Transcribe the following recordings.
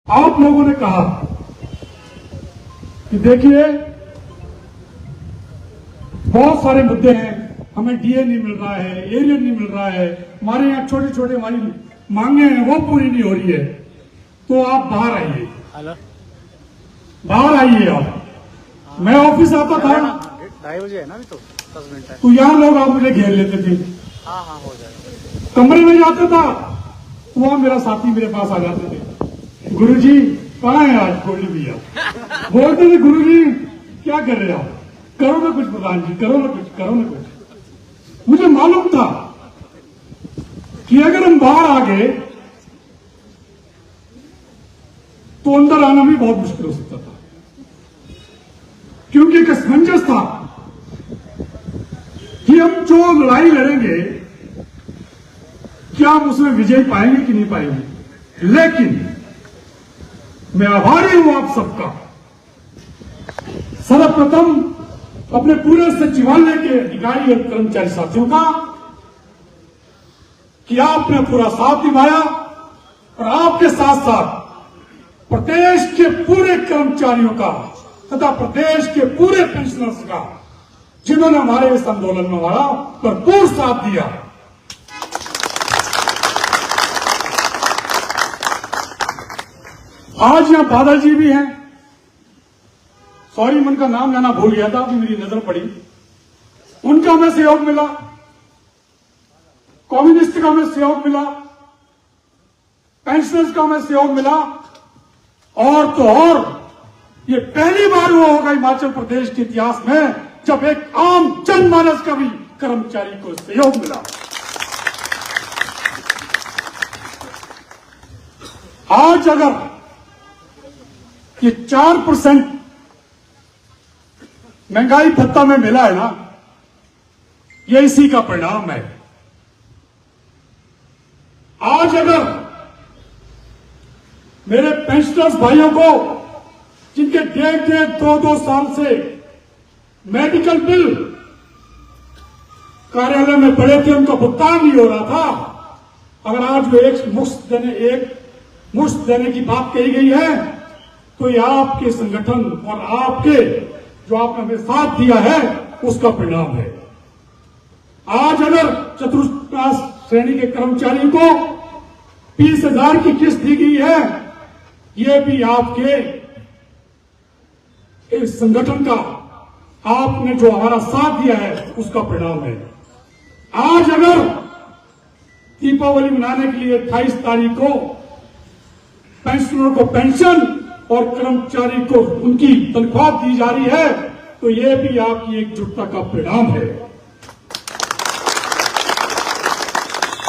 आप लोगों ने कहा कि देखिए बहुत सारे मुद्दे हैं, हमें डीए नहीं मिल रहा है, एरियन नहीं मिल रहा है, हमारे यहाँ छोटे छोटे हमारी मांगे हैं वो पूरी नहीं हो रही है, तो आप बाहर आइए। बाहर आइए आप। मैं ऑफिस आता था 2:30 बजे है ना, अभी तो 10 मिनट है। तो यहाँ लोग आप मुझे घेर लेते थे। हाँ हो जाएगा। कमरे में जाता था तो वहां मेरा साथी मेरे पास आ जाते थे, गुरुजी कहाँ है आज गोल्डी भैया? बोलते थे गुरुजी क्या कर रहे हो आप, करो ना कुछ प्रधान जी, करो ना कुछ, करो ना कुछ। मुझे मालूम था कि अगर हम बाहर आ गए तो अंदर आना भी बहुत मुश्किल हो सकता था, क्योंकि एक असमंजस था कि हम जो लड़ाई लड़ेंगे क्या हम उसमें विजय पाएंगे कि नहीं पाएंगे। लेकिन मैं आभारी हूं आप सबका, सर्वप्रथम अपने पूरे सचिवालय के अधिकारी और कर्मचारी साथियों का, कि आपने पूरा साथ निभाया और आपके साथ साथ प्रदेश के पूरे कर्मचारियों का तथा प्रदेश के पूरे पेंशनर्स का, जिन्होंने हमारे इस आंदोलन में हमारा भरपूर साथ दिया। आज यहां बादल जी भी हैं, सॉरी मैं उनका नाम लेना भूल गया था, अभी मेरी नजर पड़ी, उनका हमें सहयोग मिला, कम्युनिस्ट का हमें सहयोग मिला, पेंशनर्स का हमें सहयोग मिला, और तो और ये पहली बार हुआ होगा हिमाचल प्रदेश के इतिहास में जब एक आम जनमानस का भी कर्मचारी को सहयोग मिला। आज अगर ये 4% महंगाई भत्ता में मिला है ना, ये इसी का परिणाम है। आज अगर मेरे पेंशनर्स भाइयों को, जिनके 1.5-2 साल से मेडिकल बिल कार्यालय में पड़े थे, उनका भुगतान नहीं हो रहा था, अगर आज वो एक मुश्त देने की बात कही गई है, तो ये आपके संगठन और आपके जो आपने हमें साथ दिया है उसका परिणाम है। आज अगर चतुर्थ श्रेणी के कर्मचारी को 20,000 की किस्त दी गई है, ये भी आपके इस संगठन का, आपने जो हमारा साथ दिया है उसका परिणाम है। आज अगर दीपावली मनाने के लिए 28 तारीख को पेंशनरों को पेंशन और कर्मचारी को उनकी तनख्वाह दी जा रही है, तो ये भी आपकी एकजुटता का परिणाम है।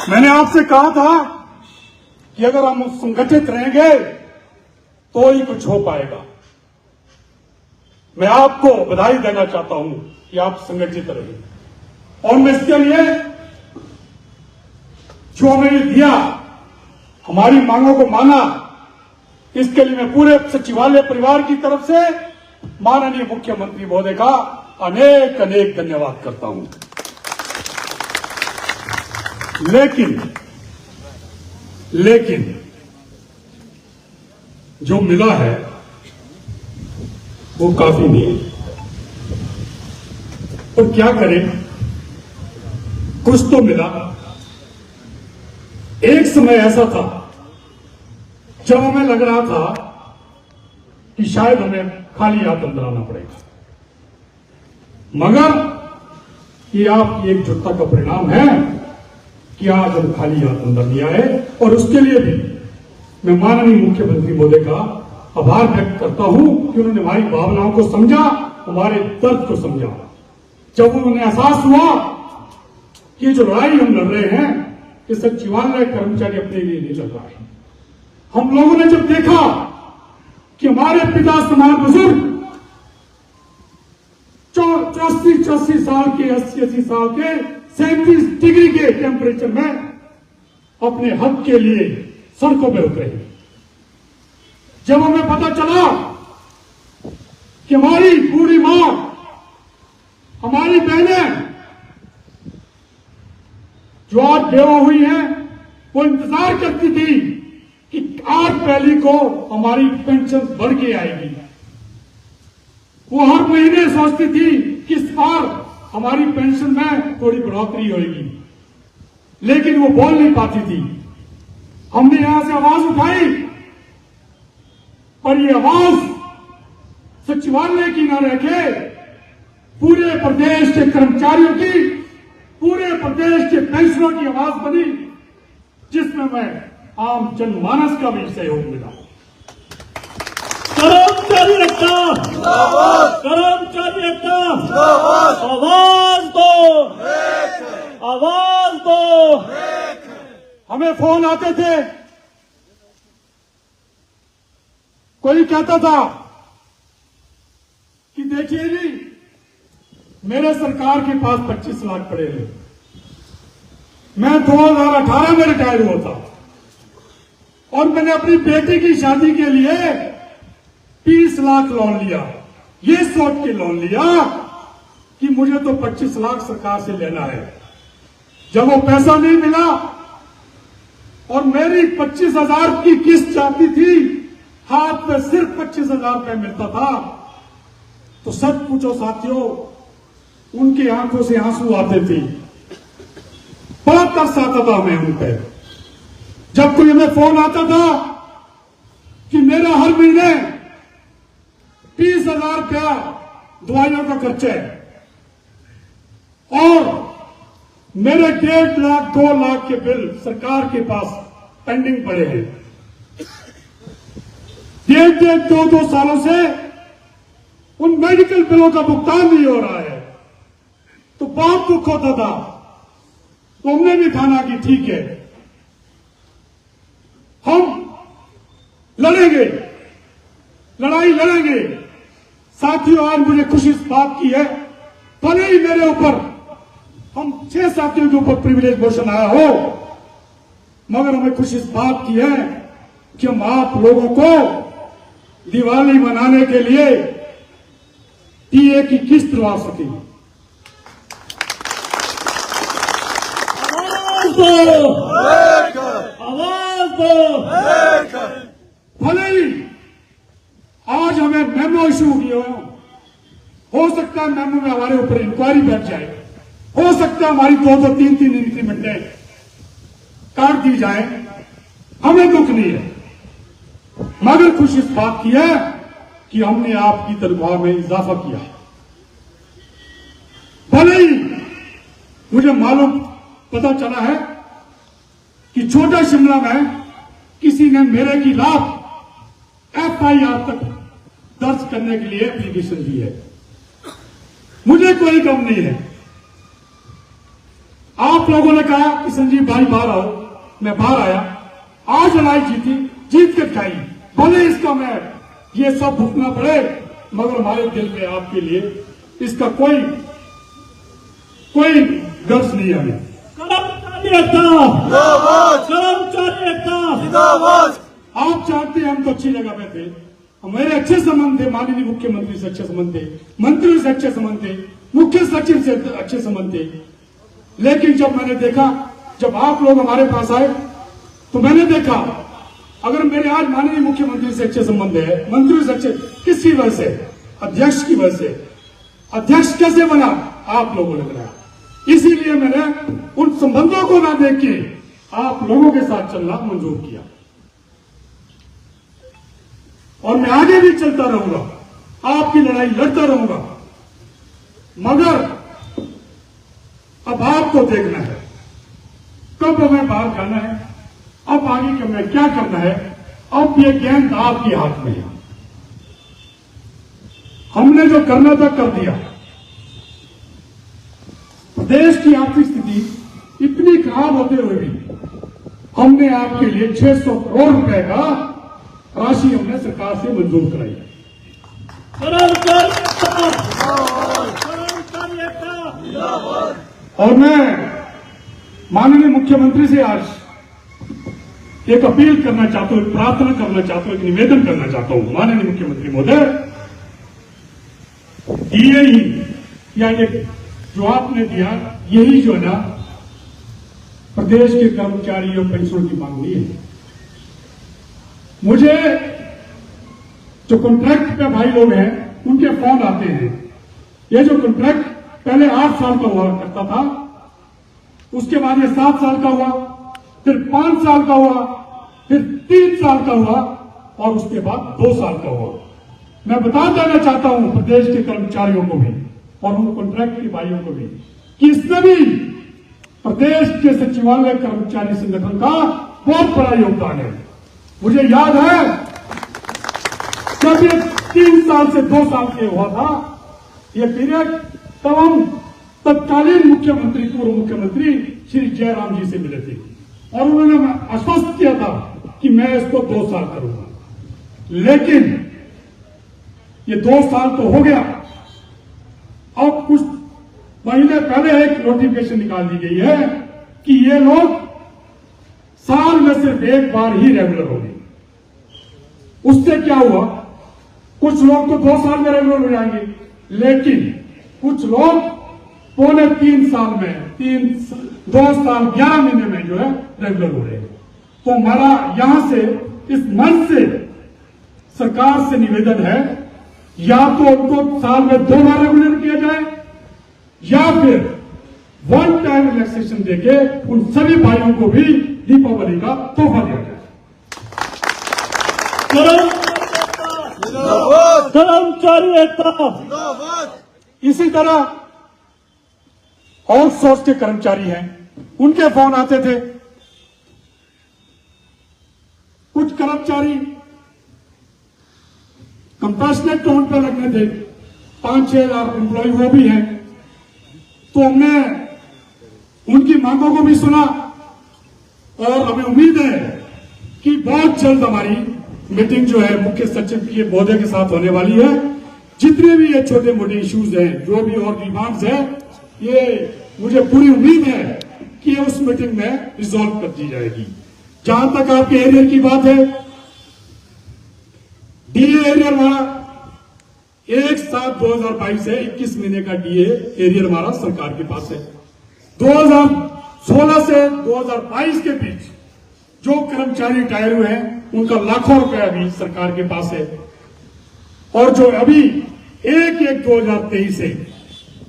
मैंने आपसे कहा था कि अगर हम संगठित रहेंगे तो ही कुछ हो पाएगा। मैं आपको बधाई देना चाहता हूं कि आप संगठित रहे, और मैं इसके लिए जो हमें दिया, हमारी मांगों को माना, इसके लिए मैं पूरे सचिवालय परिवार की तरफ से माननीय मुख्यमंत्री महोदय का अनेक अनेक धन्यवाद करता हूं। लेकिन जो मिला है वो काफी नहीं, और क्या करें, कुछ तो मिला। एक समय ऐसा था जब हमें लग रहा था कि शायद हमें खाली हाथ अंदर आना पड़ेगा, मगर ये आपकी एकजुटता का परिणाम है कि आज हम खाली हाथ अंदर नहीं आए। और उसके लिए भी मैं माननीय मुख्यमंत्री महोदय का आभार व्यक्त करता हूं कि उन्होंने हमारी भावनाओं को समझा, हमारे दर्द को समझा। जब उन्हें एहसास हुआ कि जो लड़ाई हम लड़ रहे हैं, कि सचिवालय कर्मचारी अपने लिए नहीं लड़ रहा है, हम लोगों ने जब देखा कि हमारे पिता समान बुजुर्ग 84 साल के, 80 साल के, 37 डिग्री के टेम्परेचर में अपने हक के लिए सड़कों पर उतरे, जब हमें पता चला कि हमारी बूढ़ी मां, हमारी बहनें जो आज बेवा हुई हैं, वो इंतजार करती थी कि 8 पहली को हमारी पेंशन बढ़ के आएगी। वो हर महीने सोचती थी कि इस बार हमारी पेंशन में थोड़ी बढ़ोतरी होगी, लेकिन वो बोल नहीं पाती थी। हमने यहां से आवाज उठाई, पर ये आवाज सचिवालय की न रह के पूरे प्रदेश के कर्मचारियों की, पूरे प्रदेश के पेंशनरों की आवाज बनी, जिसमें मैं आम जनमानस का भी सहयोग मिला। कर्मचारी एकता, कर्मचारी एकता, आवाज दो, आवाज दो। हमें फोन आते थे, कोई कहता था कि देखिए जी, मेरे सरकार के पास 25 लाख पड़े हैं, मैं 2018 में रिटायर हुआ था और मैंने अपनी बेटी की शादी के लिए 30 लाख लोन लिया। ये सोच के लोन लिया कि मुझे तो 25 लाख सरकार से लेना है। जब वो पैसा नहीं मिला और मेरी 25,000 की किस्त जाती थी, हाथ में सिर्फ 25,000 रुपये मिलता था, तो सच पूछो साथियों, उनकी आंखों से आंसू आते थे। बड़ा तरस आता था हमें उन पे। जब कोई हमें फोन आता था कि मेरा हर महीने 30,000 रुपया दवाइयों का खर्चा है और मेरे 1.5 लाख 2 लाख के बिल सरकार के पास पेंडिंग पड़े हैं, 1.5-2 सालों से उन मेडिकल बिलों का भुगतान नहीं हो रहा है, तो बहुत दुख होता था। तो हमने भी ठाना कि ठीक है, हम लड़ेंगे, लड़ाई लड़ेंगे। साथियों, आज मुझे खुशी इस बात की है, भले ही मेरे ऊपर, हम 6 साथियों के ऊपर प्रिविलेज मोशन आया हो, मगर हमें खुशी इस बात की है कि हम आप लोगों को दिवाली मनाने के लिए टीए की किस्त दिलवा सके। आवाज दो। भले ही आज हमें मेमो इशू हो सकता है मेमो में हमारे ऊपर इंक्वायरी बैठ जाए, हो सकता है हमारी 2-2, 3-3 इंक्रीमेंटें काट दी जाए, हमें दुख नहीं है, मगर खुशी इस बात की है कि हमने आपकी तनख्वाह में इजाफा किया। भले ही मुझे मालूम पता चला है कि छोटा शिमला में किसी ने मेरे खिलाफ FIR तक दर्ज करने के लिए एप्लीकेशन दी है। मुझे कोई गम नहीं है। आप लोगों ने कहा कि संजीव भाई बाहर आओ, मैं बाहर आया, आज लड़ाई जीती, जीत कर खाई, भले इसका मैं ये सब भुगतना पड़े, मगर हमारे दिल में आपके लिए इसका कोई गर्ज नहीं है हमें। कर्मचारी एकता, कर्मचारी एकता। आप जानते हैं हम तो अच्छी जगह पे थे, हमारे अच्छे संबंध थे, माननीय मुख्यमंत्री से अच्छे संबंध थे, मंत्रियों से अच्छे संबंध थे, मुख्य सचिव से अच्छे संबंध थे। लेकिन जब मैंने देखा, जब आप लोग हमारे पास आए, तो मैंने देखा अगर मेरे आज माननीय मुख्यमंत्री से अच्छे संबंध है, मंत्रियों से अच्छे, किसकी वजह से? अध्यक्ष की वजह से। अध्यक्ष कैसे बना? आप लोगों ने बनाया। इसीलिए मैंने उन संबंधों को ना देख के आप लोगों के साथ चलना मंजूर किया, और मैं आगे भी चलता रहूंगा, आपकी लड़ाई लड़ता रहूंगा, मगर अब आपको देखना है कब हमें बाहर जाना है, अब आगे का हमें क्या करना है। अब ये गेंद आपके हाथ में है। हमने जो करना था कर दिया। देश की आर्थिक स्थिति इतनी खराब होते हुए भी हमने आपके लिए 600 करोड़ रुपए का राशि हमने सरकार से मंजूर कराई। और मैं माननीय मुख्यमंत्री से आज एक अपील करना चाहता हूं, प्रार्थना करना चाहता हूं, एक निवेदन करना चाहता हूं। माननीय मुख्यमंत्री महोदय, ये ही या ये जो आपने दिया, यही जो है ना प्रदेश के कर्मचारी और पेंशनरों की मांग नहीं है। मुझे जो कॉन्ट्रैक्ट पे भाई लोग हैं उनके फोन आते हैं। ये जो कॉन्ट्रैक्ट पहले 8 साल का हुआ करता था, उसके बाद ये 7 साल का हुआ, फिर 5 साल का हुआ, फिर 3 साल का हुआ और उसके बाद 2 साल का हुआ। मैं बता देना चाहता हूं प्रदेश के कर्मचारियों को भी और उन कॉन्ट्रैक्ट के भाइयों को भी कि इसमें भी प्रदेश के सचिवालय कर्मचारी संगठन का बहुत बड़ा योगदान है। मुझे याद है जब ये 3 साल से 2 साल के हुआ था ये पीरियड, तब हम तत्कालीन मुख्यमंत्री, पूर्व मुख्यमंत्री श्री जयराम जी से मिले थे और उन्होंने आश्वस्त किया था कि मैं इसको 2 साल करूंगा। लेकिन ये 2 साल तो हो गया। अब कुछ महीने पहले एक नोटिफिकेशन निकाल दी गई है कि ये लोग साल में सिर्फ एक बार ही रेगुलर होंगे। उससे क्या हुआ, कुछ लोग तो 2 साल में रेगुलर हो जाएंगे, लेकिन कुछ लोग 2.5 साल में 2 साल 11 महीने में जो है रेगुलर हो रहे हैं। तो हमारा यहां से इस मंच से सरकार से निवेदन है, या तो उनको साल में 2 बार रेगुलर किया जाए या फिर वन टाइम रिलैक्सेशन देके उन सभी भाइयों को भी दीपावली का तोहफा दिया जाए। कर्मचारी एकता। इसी तरह आउटसोर्स के कर्मचारी हैं, उनके फोन आते थे। कुछ कर्मचारी कंपैशनेट टोन पे लगने थे, 5-6 लाख एम्प्लॉय वो भी हैं। तो हमने उनकी मांगों को भी सुना और हमें उम्मीद है कि बहुत जल्द हमारी मीटिंग जो है मुख्य सचिव के महोदय के साथ होने वाली है। जितने भी ये छोटे मोटे इश्यूज हैं, जो भी और डिमांड्स हैं, ये मुझे पूरी उम्मीद है कि उस मीटिंग में रिजॉल्व कर दी जाएगी। जहां तक आपके एरियर की बात है, डीए एरियर हमारा 1/7/2022 से 21 महीने का डीए एरियर हमारा सरकार के पास है। 2016 से 2022 के बीच जो कर्मचारी रिटायर हुए हैं उनका लाखों रुपए अभी सरकार के पास है। और जो अभी 1/1/2023 से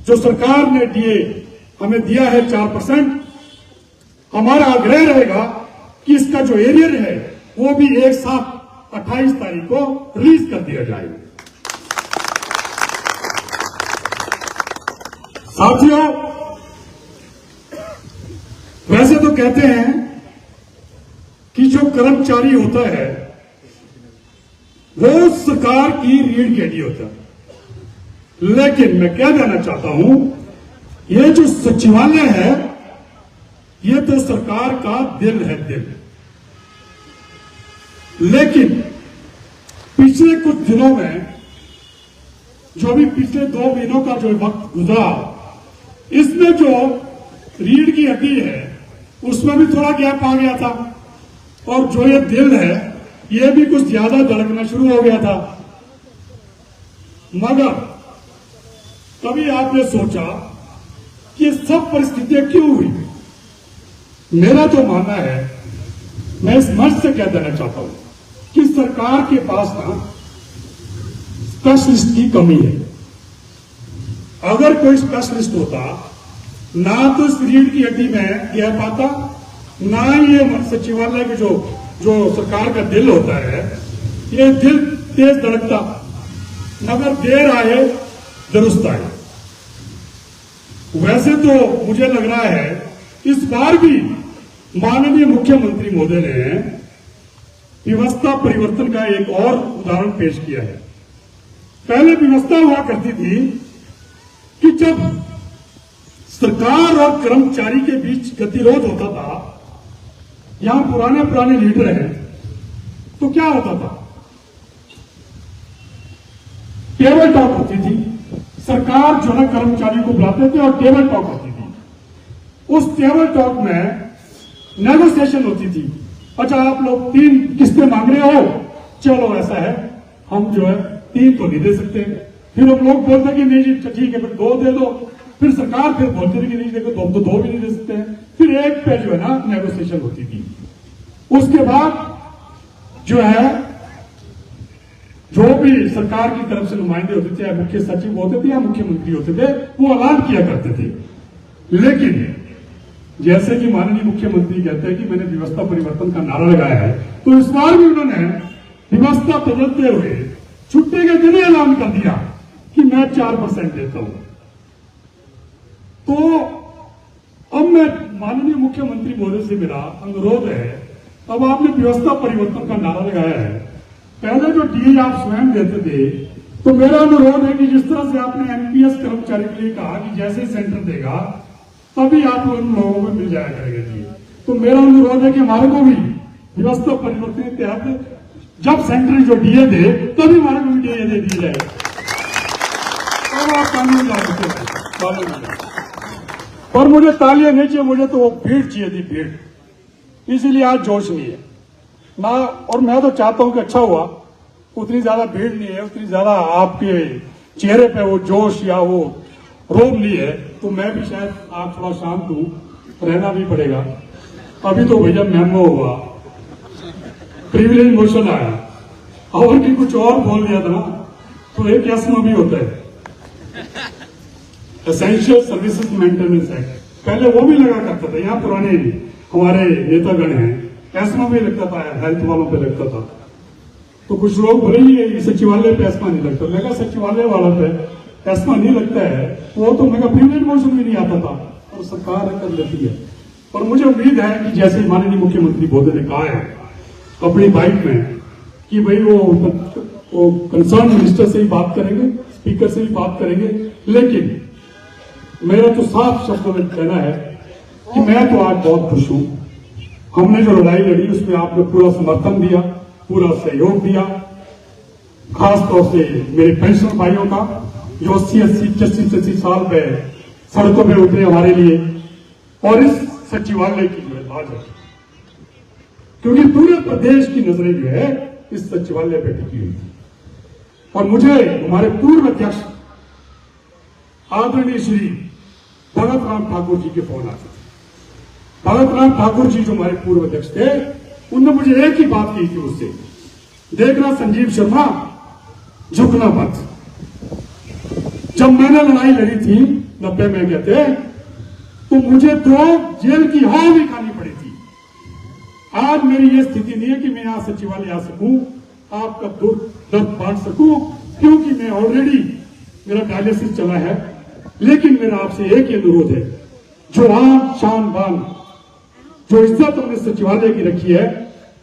जो सरकार ने डीए हमें दिया है 4%, हमारा आग्रह रहेगा कि इसका जो एरियर है वो भी 1/7/28 तारीख को रिलीज कर दिया जाएगा। साथियों, वैसे तो कहते हैं कि जो कर्मचारी होता है वो सरकार की रीढ़ की हड्डी होता है, लेकिन मैं क्या कहना चाहता हूं, ये जो सचिवालय है ये तो सरकार का दिल है, दिल। लेकिन पिछले कुछ दिनों में जो भी पिछले 2 महीनों का जो वक्त गुजरा, इसमें जो रीढ़ की हड्डी है उसमें भी थोड़ा गैप आ गया था और जो ये दिल है ये भी कुछ ज्यादा धड़कना शुरू हो गया था। मगर तभी आपने सोचा कि ये सब परिस्थितियां क्यों हुई। मेरा तो मानना है, मैं इस मंच से कह देना चाहता हूं कि सरकार के पास ना स्पेशलिस्ट की कमी है। अगर कोई स्पेशलिस्ट होता, ना तो इस रीढ़ की हड्डी में गैप आता, ना ये सचिवालय के जो सरकार का दिल होता है ये दिल तेज धड़कता, मगर देर आए दुरुस्त आए। वैसे तो मुझे लग रहा है इस बार भी माननीय मुख्यमंत्री महोदय ने व्यवस्था परिवर्तन का एक और उदाहरण पेश किया है। पहले व्यवस्था हुआ करती थी कि जब सरकार और कर्मचारी के बीच गतिरोध होता था, यहां पुराने लीडर हैं, तो क्या होता था, टेबल टॉक होती थी। सरकार जो है कर्मचारी को बुलाते थे और टेबल टॉक होती थी। उस टेबल टॉक में नेगोशिएशन होती थी। अच्छा, आप लोग 3 किस्तें मांग रहे हो, चलो ऐसा है, हम जो है 3 तो नहीं दे सकते। फिर हम लोग बोलते कि नहीं जी ठीक है, फिर 2 दे दो। फिर सरकार फिर बोलती थी कि नहीं देखो, तुम तो 2 भी नहीं दे सकते हैं। फिर 1 पे जो है ना नेगोशिएशन होती थी। उसके बाद जो है, जो भी सरकार की तरफ से नुमाइंदे होते थे, या मुख्य सचिव होते थे या मुख्यमंत्री होते थे, वो ऐलान किया करते थे। लेकिन जैसे कि माननीय मुख्यमंत्री कहते हैं कि मैंने व्यवस्था परिवर्तन का नारा लगाया है, तो इस बार भी उन्होंने व्यवस्था बदलते हुए छुट्टी के दिन ऐलान कर दिया कि मैं 4% देता हूं। तो अब मैं माननीय मुख्यमंत्री महोदय से मेरा अनुरोध है, अब आपने व्यवस्था परिवर्तन का नारा लगाया है, पहले जो डीए आप स्वयं देते थे, तो मेरा अनुरोध है कि जिस तरह से आपने एनपीएस कर्मचारी के लिए कहा कि जैसे सेंटर देगा तभी आप उन लोगों को मिल जाया करेगा डीए, तो मेरा अनुरोध है कि हमारे को भी व्यवस्था परिवर्तन के तहत जब सेंटर जो डीए दे तभी हमारे को भी डीए दे दी जाए। अब आप कानून लागू करें। पर मुझे तालियां नहीं चाहिए, मुझे तो वो भीड़ चाहिए थी, भीड़। इसीलिए आज जोश नहीं है ना, और मैं तो चाहता हूं कि अच्छा हुआ उतनी ज्यादा भीड़ नहीं है, उतनी ज्यादा आपके चेहरे पे वो जोश या वो रोब नहीं है, तो मैं भी शायद आप थोड़ा शांत हूं, रहना भी पड़ेगा। अभी तो भैया मेमो हुआ, प्रिविलेज मोशन आया, और भी कुछ और बोल दिया था ना, तो एक एस्मा भी होता है, एसेंशियल सर्विसेज मेंटेनेंस एक्ट, पहले वो भी लगा करता था। यहाँ पुराने हमारे नेतागण हैं, एस्मा भी लगता था, हेल्थ वालों पे लगता था। तो कुछ लोग बोले ये सचिवालय पे एस्मा नहीं लगता, मैं कहा सचिवालय वाला पे एस्मा नहीं लगता है, वो तो मैं प्रिविलेज मोशन भी नहीं आता था, और सरकार कर लेती है। और मुझे उम्मीद है कि जैसे माननीय मुख्यमंत्री महोदय ने कहा है अपनी बाइट में कि भाई वो कंसर्न मिनिस्टर से ही बात करेंगे, स्पीकर से ही बात करेंगे, लेकिन मेरा तो साफ शब्दों में कहना है कि मैं तो आज बहुत खुश हूं। हमने जो लड़ाई लड़ी उसमें आपने पूरा समर्थन दिया, पूरा सहयोग दिया, खासतौर से मेरे पेंशन भाइयों का जो 80 साल पे सड़कों पे उतरे हमारे लिए, और इस सचिवालय की जो है लाज है, क्योंकि पूरे प्रदेश की नजरें जो है इस सचिवालय पे टिकी हुई थी। और मुझे हमारे पूर्व अध्यक्ष आदरणीय श्री भगत राम ठाकुर जी के फोन आते थे। भगत राम ठाकुर जी जो हमारे पूर्व अध्यक्ष थे, उन्होंने मुझे एक ही बात कही थी उससे, देखना संजीव शर्मा, झुकना मत। जब मैंने लड़ाई लड़ी थी 90 में कहते, तो मुझे तो जेल की हवा भी खानी पड़ी थी। आज मेरी ये स्थिति नहीं है कि मैं यहां सचिवालय आ सकूं, आपका दर्द बांट सकूं, क्योंकि मैं ऑलरेडी मेरा डायलिसिस चला है। लेकिन मेरा आपसे एक ही अनुरोध है, जो आन शान बान जो इज्जत हमने सचिवालय की रखी है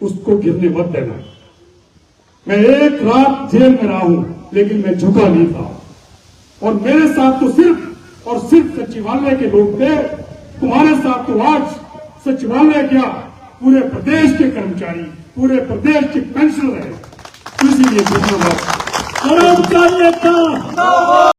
उसको गिरने मत देना। मैं एक रात जेल में रहा हूं, लेकिन मैं झुका नहीं था, और मेरे साथ तो सिर्फ और सिर्फ सचिवालय के लोग थे। तुम्हारे साथ तो आज सचिवालय क्या, पूरे प्रदेश के कर्मचारी, पूरे प्रदेश के पेंशनर है। इसीलिए कर्मचारी एकता